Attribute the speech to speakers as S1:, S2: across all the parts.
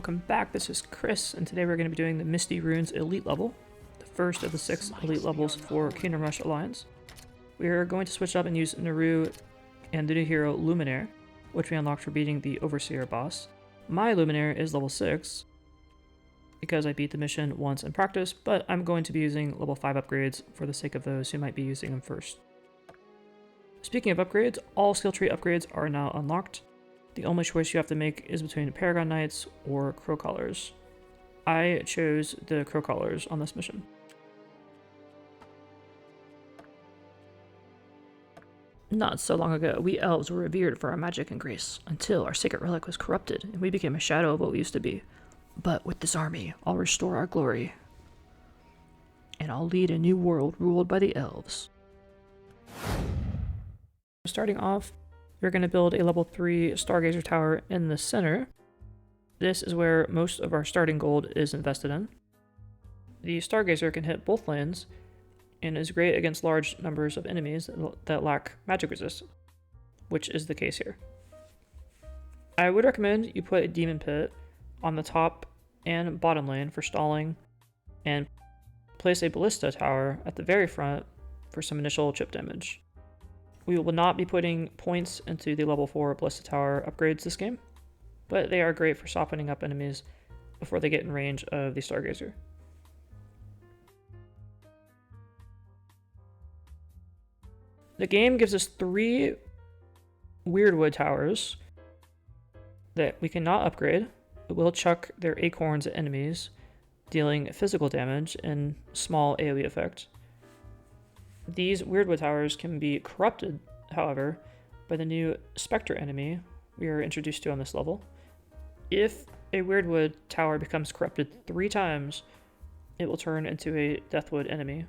S1: welcome back. This is Chris, and today we're going to be doing the Misty Ruins Elite level, the first of the 6 Elite levels for Kingdom Rush Alliance. We are going to switch up and use Naru and the new hero Luminaire, which we unlocked for beating the Overseer boss. My Luminaire is level 6, because I beat the mission once in practice, but I'm going to be using level 5 upgrades for the sake of those who might be using them first. Speaking of upgrades, all skill tree upgrades are now unlocked. The only choice you have to make is between Paragon Knights or Crow Collars. I chose the Crow Collars on this mission. Not so long ago, we elves were revered for our magic and grace, until our sacred relic was corrupted and we became a shadow of what we used to be. But with this army, I'll restore our glory, and I'll lead a new world ruled by the elves. Starting off, you're going to build a level 3 Stargazer tower in the center. This is where most of our starting gold is invested in. The Stargazer can hit both lanes and is great against large numbers of enemies that lack magic resist, which is the case here. I would recommend you put a Demon Pit on the top and bottom lane for stalling, and place a Ballista tower at the very front for some initial chip damage. We will not be putting points into the level 4 Ballista Tower upgrades this game, but they are great for softening up enemies before they get in range of the Stargazer. The game gives us 3 Weirdwood towers that we cannot upgrade. It will chuck their acorns at enemies, dealing physical damage and small AoE effect. These Weirdwood towers can be corrupted, however, by the new Spectre enemy we are introduced to on this level. If a Weirdwood tower becomes corrupted 3 times, it will turn into a Deathwood enemy,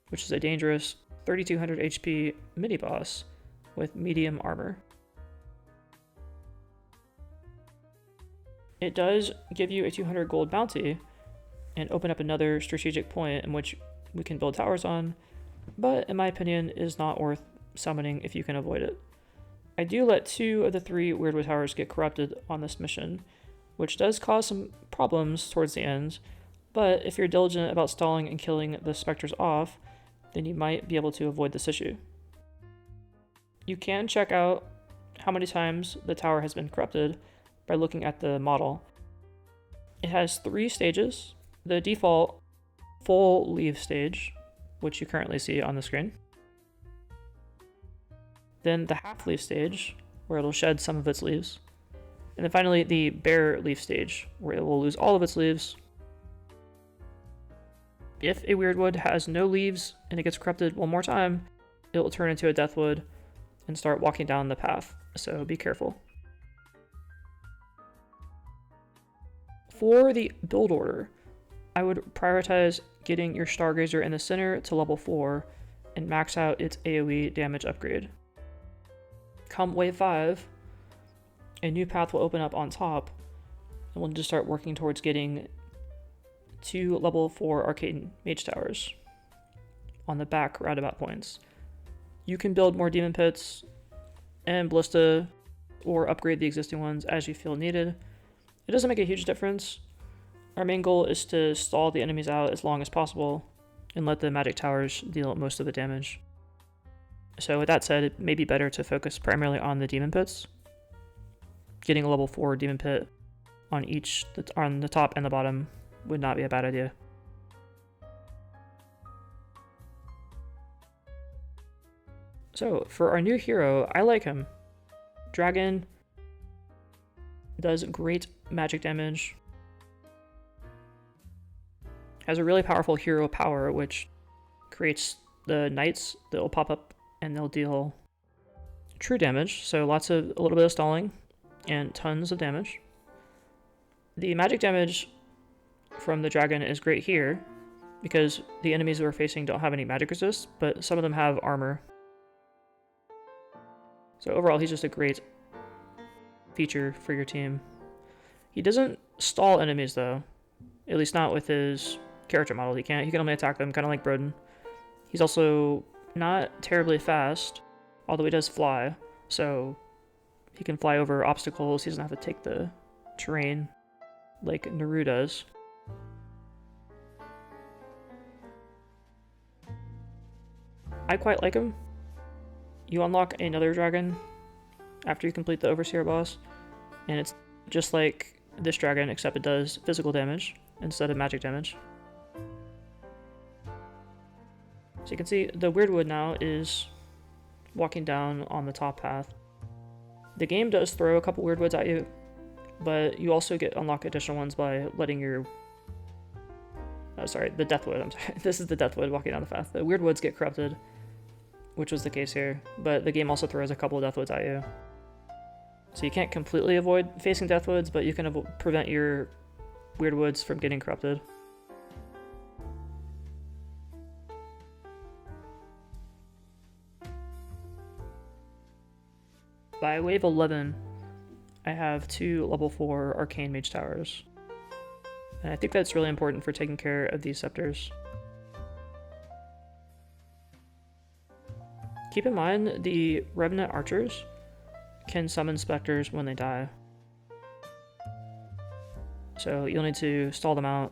S1: which is a dangerous 3200 HP mini-boss with medium armor. It does give you a 200 gold bounty and open up another strategic point in which we can build towers on, but in my opinion is not worth summoning if you can avoid it. I do let 2 of the 3 Weirdwood towers get corrupted on this mission, which does cause some problems towards the end, but if you're diligent about stalling and killing the specters off, then you might be able to avoid this issue. You can check out how many times the tower has been corrupted by looking at the model. It has 3 stages: the default full leave stage, which you currently see on the screen. Then the half leaf stage, where it'll shed some of its leaves. And then finally the bare leaf stage, where it will lose all of its leaves. If a Weirdwood has no leaves and it gets corrupted one more time, it will turn into a Deathwood and start walking down the path, so be careful. For the build order, I would prioritize getting your Stargazer in the center to level 4 and max out its AoE damage upgrade. Come wave 5, a new path will open up on top, and we'll just start working towards getting 2 level 4 Arcane Mage Towers on the back roundabout points. You can build more Demon Pits and Ballista or upgrade the existing ones as you feel needed. It doesn't make a huge difference. Our main goal is to stall the enemies out as long as possible and let the magic towers deal most of the damage. So with that said, it may be better to focus primarily on the Demon Pits. Getting a level 4 Demon Pit on the top and the bottom would not be a bad idea. So for our new hero, I like him. Dragon does great magic damage. Has a really powerful hero power, which creates the knights that will pop up and they'll deal true damage, so a little bit of stalling and tons of damage. The magic damage from the dragon is great here because the enemies we're facing don't have any magic resist, but some of them have armor. So overall, he's just a great feature for your team. He doesn't stall enemies though, at least not with his character model. He can only attack them, kind of like Broden. He's also not terribly fast, although he does fly, so he can fly over obstacles. He doesn't have to take the terrain like Naru does. I quite like him. You unlock another dragon after you complete the Overseer boss, and it's just like this dragon, except it does physical damage instead of magic damage. So you can see the Weirdwood now is walking down on the top path. The game does throw a couple Weirdwoods at you, but you also unlock additional ones by letting your... Oh, sorry, the Deathwood, I'm sorry. This is the Deathwood walking down the path. The Weirdwoods get corrupted, which was the case here, but the game also throws a couple of Deathwoods at you. So you can't completely avoid facing Deathwoods, but you can prevent your Weirdwoods from getting corrupted. By wave 11, I have 2 level 4 Arcane Mage Towers. And I think that's really important for taking care of these scepters. Keep in mind, the Revenant Archers can summon specters when they die. So you'll need to stall them out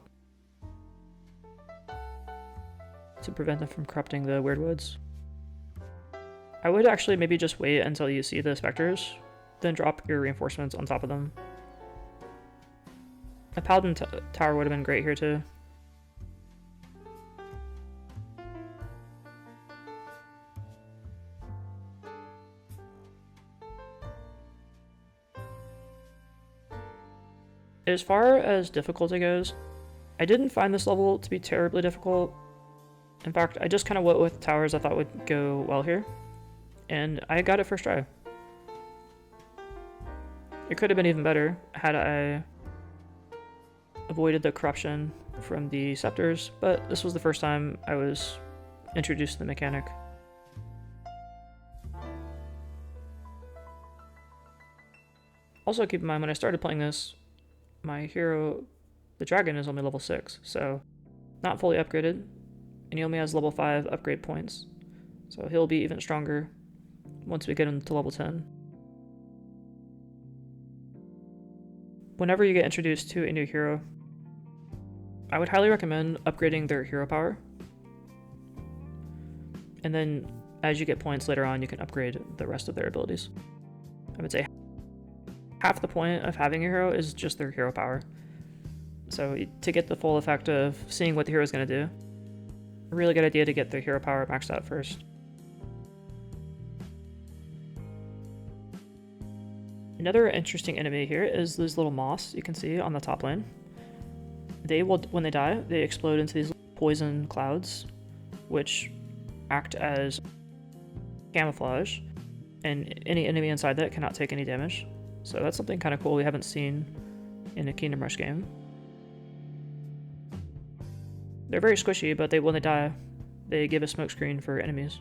S1: to prevent them from corrupting the Weirdwoods. I would actually maybe just wait until you see the specters, then drop your reinforcements on top of them. A Paladin Tower would have been great here too. As far as difficulty goes, I didn't find this level to be terribly difficult. In fact, I just kind of went with towers I thought would go well here, and I got it first try. It could have been even better had I avoided the corruption from the scepters, but this was the first time I was introduced to the mechanic. Also keep in mind, when I started playing this, my hero, the dragon, is only level 6, so not fully upgraded, and he only has level 5 upgrade points, so he'll be even stronger once we get him to level 10. Whenever you get introduced to a new hero, I would highly recommend upgrading their hero power, and then as you get points later on, you can upgrade the rest of their abilities. I would say half the point of having a hero is just their hero power. So to get the full effect of seeing what the hero is going to do, a really good idea to get their hero power maxed out first. Another interesting enemy here is these little moths you can see on the top lane. They will, when they die, they explode into these poison clouds, which act as camouflage, and any enemy inside that cannot take any damage. So that's something kind of cool we haven't seen in a Kingdom Rush game. They're very squishy, but when they die, they give a smokescreen for enemies.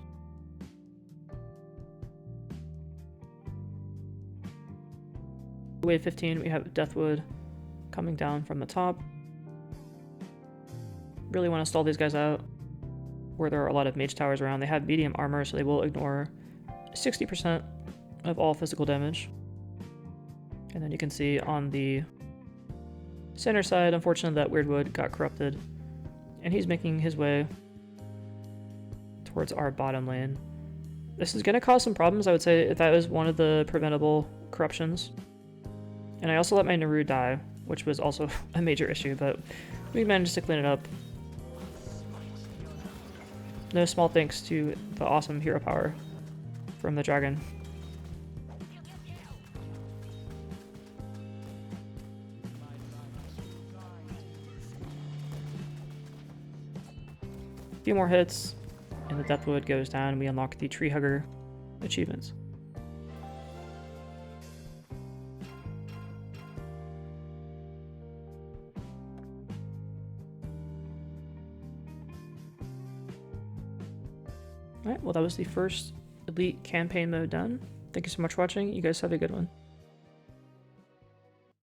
S1: Wave 15, we have Deathwood coming down from the top. Really want to stall these guys out where there are a lot of mage towers around. They have medium armor, so they will ignore 60% of all physical damage. And then you can see on the center side, unfortunately, that Weirdwood got corrupted, and he's making his way towards our bottom lane. This is going to cause some problems, I would say. That was one of the preventable corruptions. And I also let my Naru die, which was also a major issue, but we managed to clean it up. No small thanks to the awesome hero power from the dragon. A few more hits, and the Deathwood goes down, and we unlock the Tree Hugger achievements. Alright, well that was the first Elite campaign mode done. Thank you so much for watching. You guys have a good one.